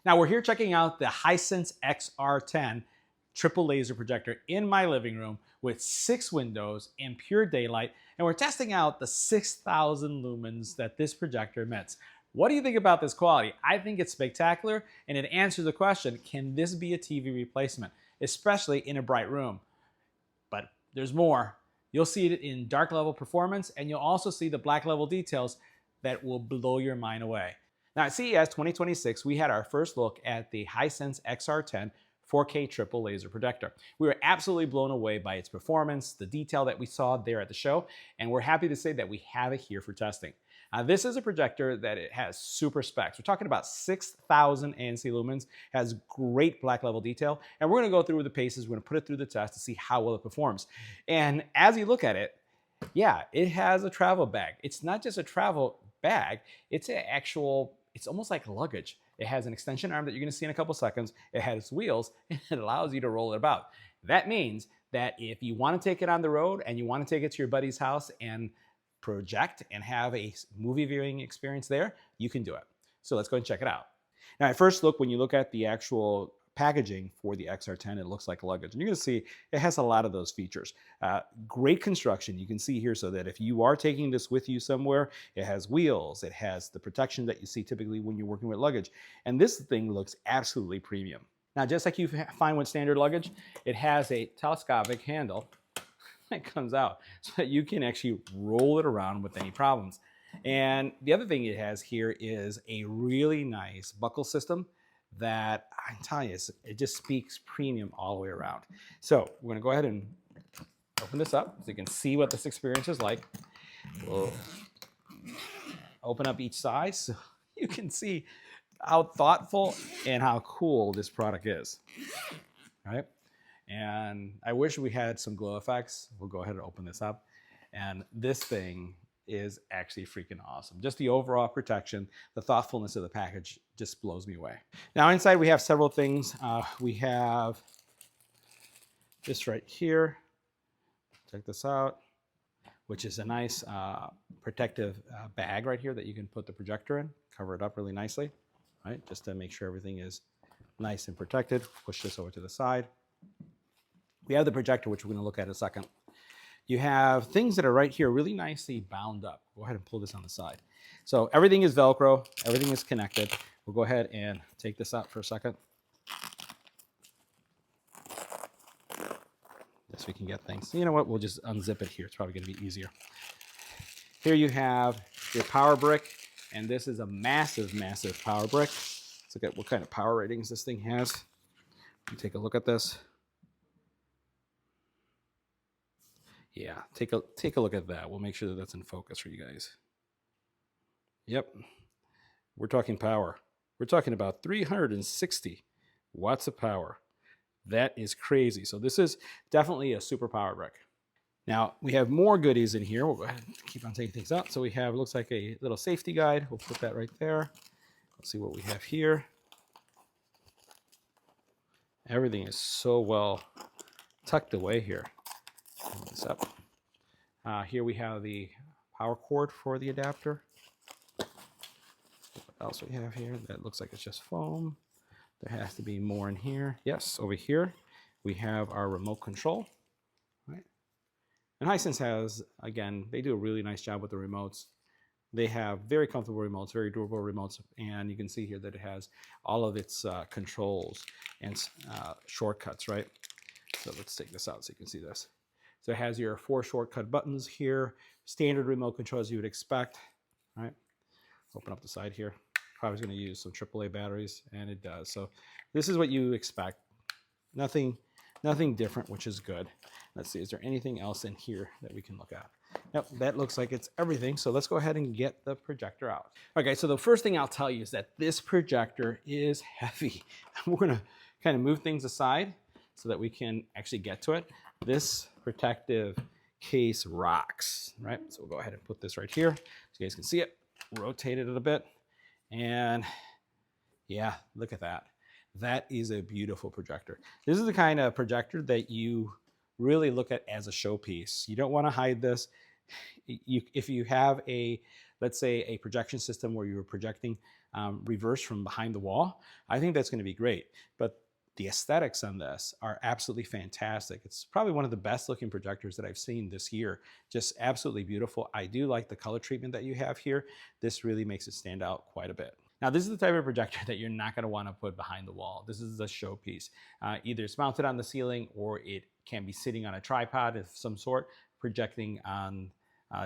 Now we're here checking out the Hisense XR10 Triple Laser Projector in my living room with 6 windows in pure daylight, and we're testing out the 6,000 lumens that this projector emits. What do you think about this quality? I think it's spectacular, and it answers the question, can this be a TV replacement, especially in a bright room? But there's more. You'll see it in dark level performance, and you'll also see the black level details that will blow your mind away. Now at CES 2026, we had our first look at the Hisense XR10 4K Triple Laser Projector. We were absolutely blown away by its performance, the detail that we saw there at the show, and we're happy to say that we have it here for testing. This is a projector that it has super specs. We're talking about 6,000 ANSI Lumens, has great black level detail, and we're gonna go through the paces, we're gonna put it through the test to see how well it performs. And as you look at it, yeah, it has a travel bag. It's not just a travel bag, it's an actual, it's almost like luggage. It has an extension arm that you're gonna see in a couple seconds. It has wheels, and it allows you to roll it about. That means that if you wanna take it on the road and you wanna take it to your buddy's house and project and have a movie viewing experience there, you can do it. So let's go and check it out. Now at first look, when you look at the actual packaging for the XR10, it looks like luggage. And you're gonna see it has a lot of those features. Great construction, you can see here, so that if you are taking this with you somewhere, it has wheels, it has the protection that you see typically when you're working with luggage. And this thing looks absolutely premium. Now, just like you find with standard luggage, it has a telescopic handle that comes out so that you can actually roll it around with any problems. And the other thing it has here is a really nice buckle system that I'm telling you, it just speaks premium all the way around. So we're gonna go ahead and open this up so you can see what this experience is like. We'll open up each side so you can see how thoughtful and how cool this product is. All right. And I wish we had some glow effects. We'll go ahead and open this up. And this thing is actually freaking awesome. Just the overall protection, the thoughtfulness of the package just blows me away. Now inside we have several things. We have this right here. Check this out, which is a nice protective bag right here that you can put the projector in, cover it up really nicely, right? Just to make sure everything is nice and protected. Push this over to the side. We have the projector, which we're going to look at in a second. You have things that are right here really nicely bound up. Go ahead and pull this on the side. So everything is Velcro, everything is connected. We'll go ahead and take this out for a second. Yes, we can get things. You know what, we'll just unzip it here. It's probably going to be easier. Here you have your power brick, and this is a massive, massive power brick. Let's look at what kind of power ratings this thing has. Take a look at this. Yeah, take a look at that. We'll make sure that that's in focus for you guys. Yep, we're talking power. We're talking about 360 watts of power. That is crazy. So this is definitely a super power brick. Now we have more goodies in here. We'll go ahead and keep on taking things out. So we have, looks like a little safety guide. We'll put that right there. Let's see what we have here. Everything is so well tucked away here. This up. Here we have the power cord for the adapter. What else we have here? That looks like it's just foam. There has to be more in here. Yes, over here we have our remote control. Right? And Hisense has, again, they do a really nice job with the remotes. They have very comfortable remotes, very durable remotes, and you can see here that it has all of its controls and shortcuts, right? So let's take this out so you can see this. So it has your 4 shortcut buttons here, standard remote control as you would expect, right? Open up the side here. Probably going to use some AAA batteries, and it does. So this is what you expect. Nothing different, which is good. Let's see, is there anything else in here that we can look at? Yep, that looks like it's everything. So let's go ahead and get the projector out. Okay, so the first thing I'll tell you is that this projector is heavy. We're going to kind of move things aside so that we can actually get to it. This protective case rocks, right? So we'll go ahead and put this right here so you guys can see it. Rotate it a bit, and yeah, look at that. That is a beautiful projector. This is the kind of projector that you really look at as a showpiece. You don't want to hide this. If you have a let's say a projection system where you're projecting reverse from behind the wall, I think that's going to be great. But the aesthetics on this are absolutely fantastic. It's probably one of the best looking projectors that I've seen this year. Just absolutely beautiful. I do like the color treatment that you have here. This really makes it stand out quite a bit. Now, this is the type of projector that you're not going to want to put behind the wall. This is a showpiece. Either it's mounted on the ceiling or it can be sitting on a tripod of some sort, projecting on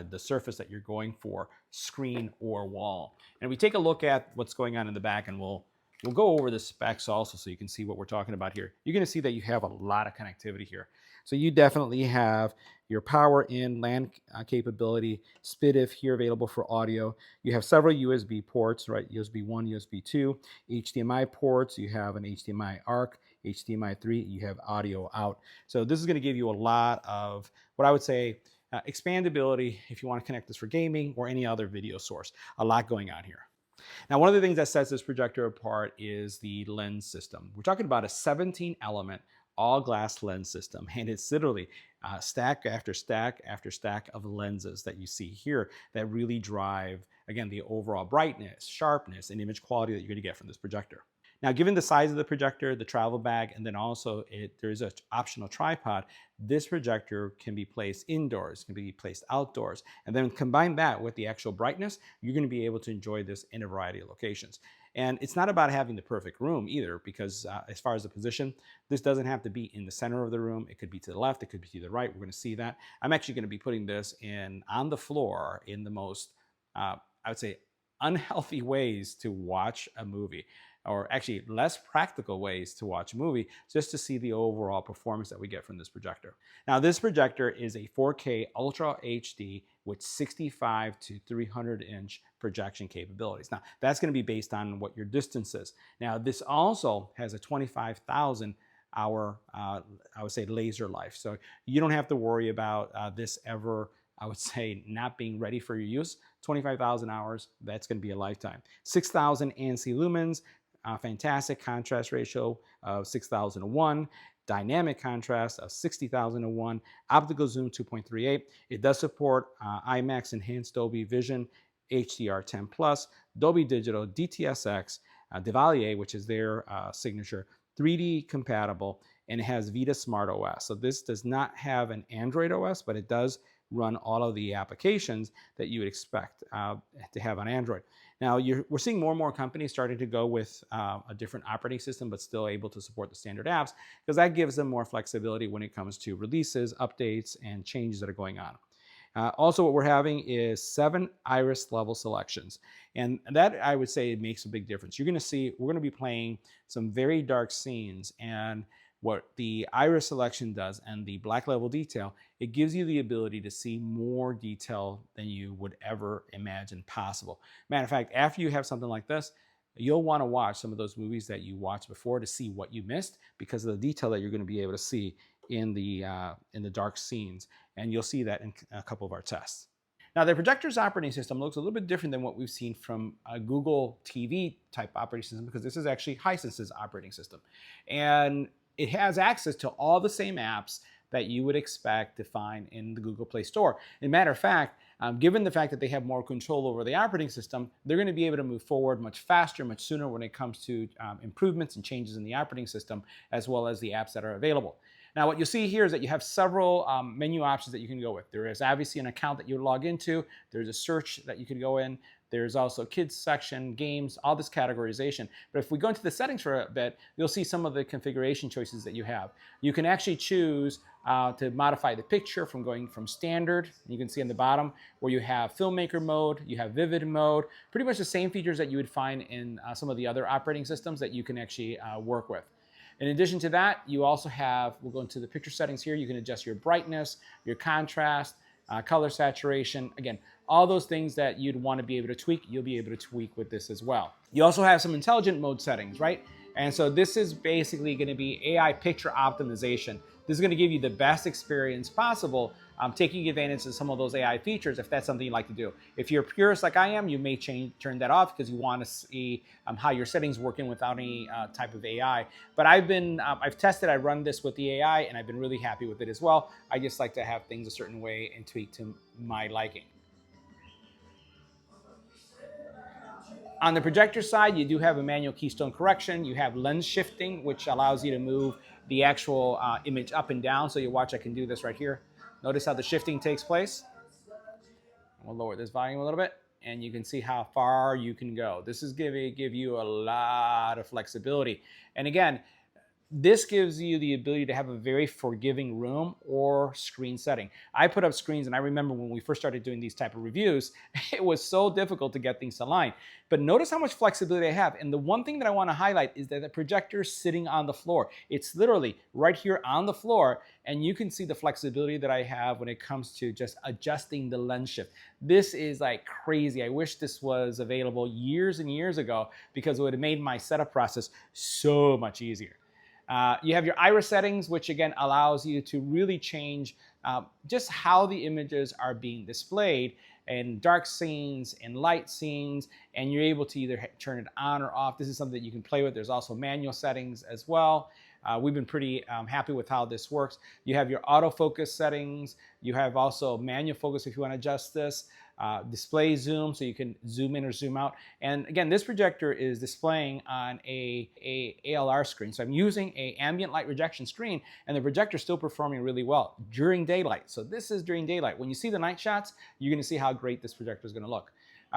the surface that you're going for, screen or wall. And we take a look at what's going on in the back, and we'll go over the specs also so you can see what we're talking about here. You're going to see that you have a lot of connectivity here. So you definitely have your power in, LAN capability, SPDIF here available for audio. You have several USB ports, right? USB 1, USB 2, HDMI ports. You have an HDMI ARC, HDMI 3. You have audio out. So this is going to give you a lot of what I would say expandability if you want to connect this for gaming or any other video source. A lot going on here. Now, one of the things that sets this projector apart is the lens system. We're talking about a 17-element all-glass lens system, and it's literally stack after stack after stack of lenses that you see here that really drive, again, the overall brightness, sharpness, and image quality that you're going to get from this projector. Now, given the size of the projector, the travel bag, and then also there's an optional tripod, this projector can be placed indoors, can be placed outdoors, and then combine that with the actual brightness, you're going to be able to enjoy this in a variety of locations. And it's not about having the perfect room either, because as far as the position, this doesn't have to be in the center of the room. It could be to the left, it could be to the right. We're going to see that. I'm actually going to be putting this on the floor in the most, I would say, unhealthy ways to watch a movie, or actually less practical ways to watch a movie, just to see the overall performance that we get from this projector. Now, this projector is a 4K Ultra HD with 65 to 300 inch projection capabilities. Now, that's going to be based on what your distance is. Now, this also has a 25,000 hour, I would say, laser life. So you don't have to worry about this ever, I would say, not being ready for your use. 25,000 hours, that's going to be a lifetime. 6,000 ANSI Lumens, fantastic contrast ratio of 6,001, dynamic contrast of 60,001, optical zoom 2.38. It does support IMAX Enhanced Dolby Vision HDR10 Plus, Dolby Digital DTSX, Devialet, which is their signature, 3D compatible, and it has VIDAA Smart OS. So this does not have an Android OS, but it does run all of the applications that you would expect to have on Android. Now, we're seeing more and more companies starting to go with a different operating system, but still able to support the standard apps, because that gives them more flexibility when it comes to releases, updates, and changes that are going on. Also, what we're having is 7 iris level selections. And that, I would say, makes a big difference. You're going to see, we're going to be playing some very dark scenes, and what the iris selection does and the black level detail, it gives you the ability to see more detail than you would ever imagine possible. Matter of fact, after you have something like this, you'll want to watch some of those movies that you watched before to see what you missed, because of the detail that you're going to be able to see in the dark scenes. And you'll see that in a couple of our tests. Now, the projector's operating system looks a little bit different than what we've seen from a Google TV type operating system, because this is actually Hisense's operating system. And it has access to all the same apps that you would expect to find in the Google Play Store. As a matter of fact, given the fact that they have more control over the operating system, they're going to be able to move forward much faster, much sooner when it comes to improvements and changes in the operating system, as well as the apps that are available. Now, what you'll see here is that you have several menu options that you can go with. There is obviously an account that you log into. There's a search that you can go in. There's also kids section, games, all this categorization. But if we go into the settings for a bit, you'll see some of the configuration choices that you have. You can actually choose to modify the picture from going from standard. You can see on the bottom where you have filmmaker mode, you have vivid mode, pretty much the same features that you would find in some of the other operating systems that you can actually work with. In addition to that, you also have, we'll go into the picture settings here. You can adjust your brightness, your contrast, color saturation. Again, all those things that you'd want to be able to tweak, you'll be able to tweak with this as well. You also have some intelligent mode settings, right? And so this is basically going to be AI picture optimization. This is going to give you the best experience possible, taking advantage of some of those AI features if that's something you like to do. If you're a purist like I am, you may turn that off because you want to see how your settings working without any type of AI. But I've tested, I run this with the AI, and I've been really happy with it as well. I just like to have things a certain way and tweak to my liking. On the projector side, you do have a manual keystone correction. You have lens shifting, which allows you to move the actual image up and down. So you watch, I can do this right here. Notice how the shifting takes place. We'll lower this volume a little bit, and you can see how far you can go. This is give you a lot of flexibility. And again, this gives you the ability to have a very forgiving room or screen setting. I put up screens, and I remember when we first started doing these type of reviews, it was so difficult to get things to line. But notice how much flexibility I have. And the one thing that I want to highlight is that the projector is sitting on the floor. It's literally right here on the floor, and you can see the flexibility that I have when it comes to just adjusting the lens shift. This is like crazy. I wish this was available years and years ago, because it would have made my setup process so much easier. You have your iris settings, which again allows you to really change just how the images are being displayed in dark scenes, in light scenes, and you're able to either turn it on or off. This is something that you can play with. There's also manual settings as well. We've been pretty happy with how this works. You have your autofocus settings. You have also manual focus if you want to adjust this. Display zoom, so you can zoom in or zoom out. And again, this projector is displaying on a ALR screen. So I'm using a ambient light rejection screen, and the projector is still performing really well during daylight. So this is during daylight. When you see the night shots, you're going to see how great this projector is going to look.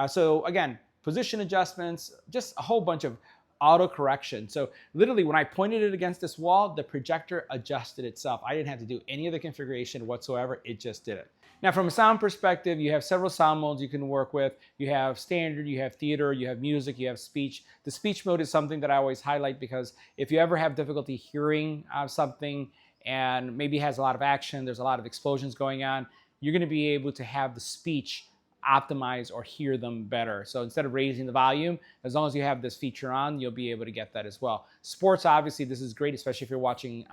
So again, position adjustments, just a whole bunch of auto correction. So literally when I pointed it against this wall, the projector adjusted itself. I didn't have to do any of the configuration whatsoever. It just did it. Now from a sound perspective, you have several sound modes you can work with. You have standard, you have theater, you have music, you have speech. The speech mode is something that I always highlight, because if you ever have difficulty hearing something and maybe has a lot of action, there's a lot of explosions going on, you're going to be able to have the speech optimize or hear them better. So instead of raising the volume, as long as you have this feature on, you'll be able to get that as well. Sports, obviously, this is great, especially if you're watching,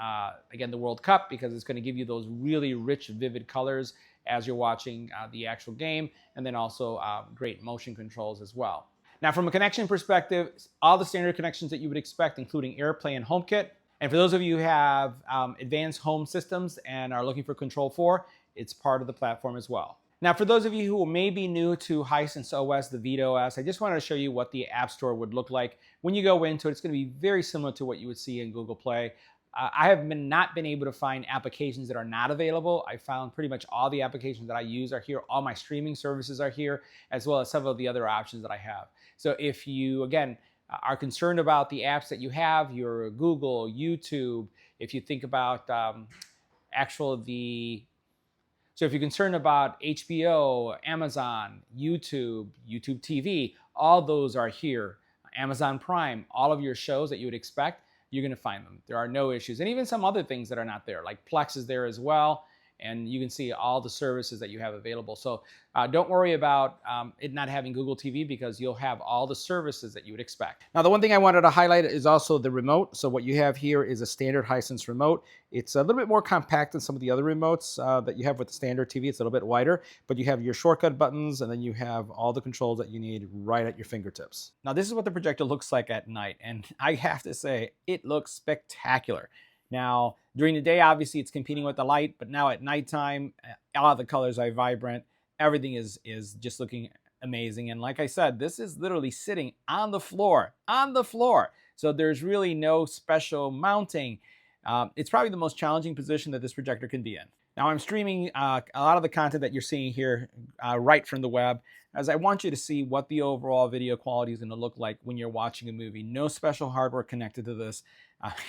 again, the World Cup, because it's going to give you those really rich, vivid colors as you're watching the actual game, and then also great motion controls as well. Now, from a connection perspective, all the standard connections that you would expect, including AirPlay and HomeKit. And for those of you who have advanced home systems and are looking for Control 4, it's part of the platform as well. Now, for those of you who may be new to Hisense OS, the VIDAA OS, I just wanted to show you what the App Store would look like. When you go into it, it's going to be very similar to what you would see in Google Play. I have not been able to find applications that are not available. I found pretty much all the applications that I use are here. All my streaming services are here, as well as several of the other options that I have. So if you, again, are concerned about the apps that you have, your Google, YouTube, if you think about so if you're concerned about HBO, Amazon, YouTube, YouTube TV, all those are here. Amazon Prime, all of your shows that you would expect, you're going to find them. There are no issues. And even some other things that are not there, like Plex is there as well. And you can see all the services that you have available. So don't worry about it not having Google TV, because you'll have all the services that you would expect. Now, the one thing I wanted to highlight is also the remote. So what you have here is a standard Hisense remote. It's a little bit more compact than some of the other remotes that you have with the standard TV. It's a little bit wider, but you have your shortcut buttons, and then you have all the controls that you need right at your fingertips. Now, this is what the projector looks like at night, and I have to say, it looks spectacular. Now, during the day, obviously, it's competing with the light, but now at nighttime, all of the colors are vibrant. Everything is just looking amazing. And like I said, this is literally sitting on the floor, So there's really no special mounting. It's probably the most challenging position that this projector can be in. Now, I'm streaming a lot of the content that you're seeing here right from the web, as I want you to see what the overall video quality is going to look like when you're watching a movie. No special hardware connected to this.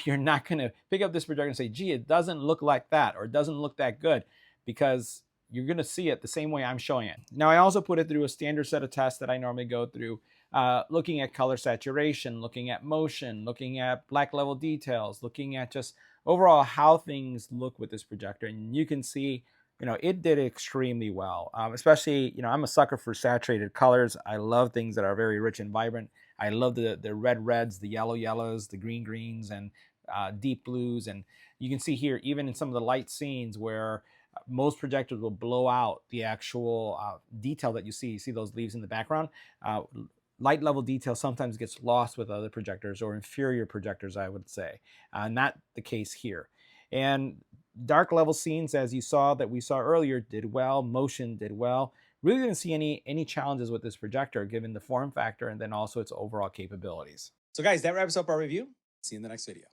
You're not going to pick up this projector and say, gee, it doesn't look like that, or it doesn't look that good, because you're going to see it the same way I'm showing it. Now, I also put it through a standard set of tests that I normally go through, looking at color saturation, looking at motion, looking at black level details, looking at just overall how things look with this projector. And you can see, it did extremely well, especially, I'm a sucker for saturated colors. I love things that are very rich and vibrant. I love the red reds, the yellow yellows, the green greens, and deep blues. And you can see here, even in some of the light scenes where most projectors will blow out the actual detail that you see. You see those leaves in the background? Light level detail sometimes gets lost with other projectors, or inferior projectors, I would say. Not the case here. And dark level scenes, as you saw, that we saw earlier, did well. Motion did well. Really didn't see any challenges with this projector given the form factor and then also its overall capabilities. So guys, that wraps up our review. See you in the next video.